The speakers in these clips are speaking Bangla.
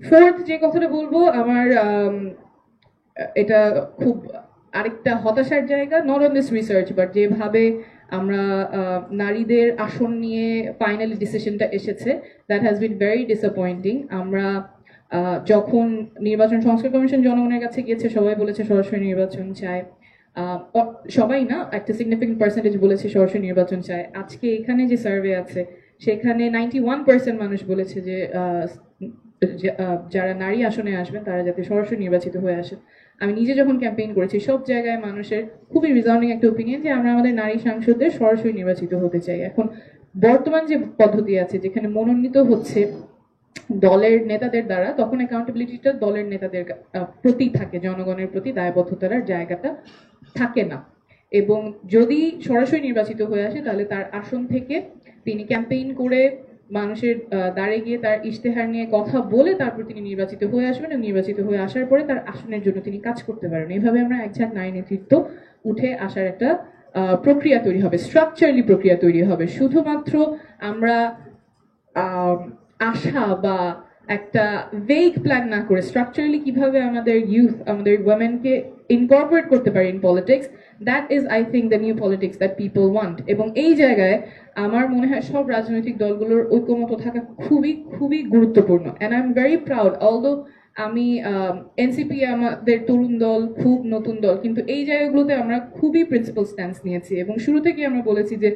ফোর্থ যে কথাটা বলবো, আমার এটা খুব আরেকটা হতাশার জায়গা, not on this research but যেভাবে আমরা নারীদের আসন নিয়ে ফাইনালি ডিসিশনটা এসেছে, that has been very disappointing. আমরা যখন নির্বাচন সংস্কার কমিশন জনগণের কাছে গিয়েছে, সবাই বলেছে সরাসরি নির্বাচন চায়। সবাই না, একটা সিগনিফিকেন্ট পার্সেন্টেজ বলেছে সরাসরি নির্বাচন চায়। আজকে এখানে যে সার্ভে আছে সেখানে 91% মানুষ বলেছে যে যারা নারী আসনে আসবেন তারা যাতে সরাসরি নির্বাচিত হয়ে আসেন। আমি নিজে যখন ক্যাম্পেইন করেছি, সব জায়গায় মানুষের খুবই রিজাউন্ডিং একটা ওপিনিয়ন যে আমরা আমাদের নারী সাংসদদের সরাসরি নির্বাচিত হতে চাই। এখন বর্তমান যে পদ্ধতি আছে যেখানে মনোনীত হচ্ছে দলের নেতাদের দ্বারা, তখন অ্যাকাউন্টেবিলিটিটা দলের নেতাদের প্রতি থাকে, জনগণের প্রতি দায়বদ্ধতার জায়গাটা থাকে না। এবং যদি সরাসরি নির্বাচিত হয়ে আসে তাহলে তার আসন থেকে তিনি ক্যাম্পেইন করে মানুষের দ্বারে গিয়ে তার ইশতেহার নিয়ে কথা বলে তারপর তিনি নির্বাচিত হয়ে আসবেন, এবং নির্বাচিত হয়ে আসার পরে তার আসনের জন্য তিনি কাজ করতে পারেন। এইভাবে আমরা একঝাঁক নারী নেতৃত্ব উঠে আসার একটা প্রক্রিয়া তৈরি হবে, স্ট্রাকচারালি প্রক্রিয়া তৈরি হবে। শুধুমাত্র আমরা আশা বা একটা ভেগ প্ল্যান না করে স্ট্রাকচারালি কিভাবে আমাদের ইউথ, আমাদের ওয়ামেনকে ইনকর্পোরেট করতে পারি in politics, that is I think the new politics that people want. এবং এই জায়গায় আমার মনে হয় সব রাজনৈতিক দলগুলোর ঐক্যমত থাকা খুবই খুবই গুরুত্বপূর্ণ। And I am very proud, although আমি এনসিপি আমাদের তরুণ দল, খুব নতুন দল, কিন্তু এই জায়গাগুলোতে আমরা খুবই প্রিন্সিপাল স্ট্যান্স নিয়েছি এবং শুরু থেকে আমরা বলেছি যে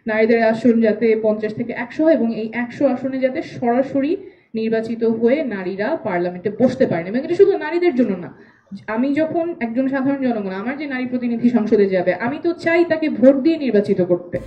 নারীদের আসন যাতে 50 থেকে 100 হয় এবং এই 100 আসনে যাতে সরাসরি নির্বাচিত হয়ে নারীরা পার্লামেন্টে বসতে পারেন। এবং এটা শুধু নারীদের জন্য না, আমি যখন একজন সাধারণ জনগণ, আমার যে নারী প্রতিনিধি সংসদে যাবে, আমি তো চাই তাকে ভোট দিয়ে নির্বাচিত করতে।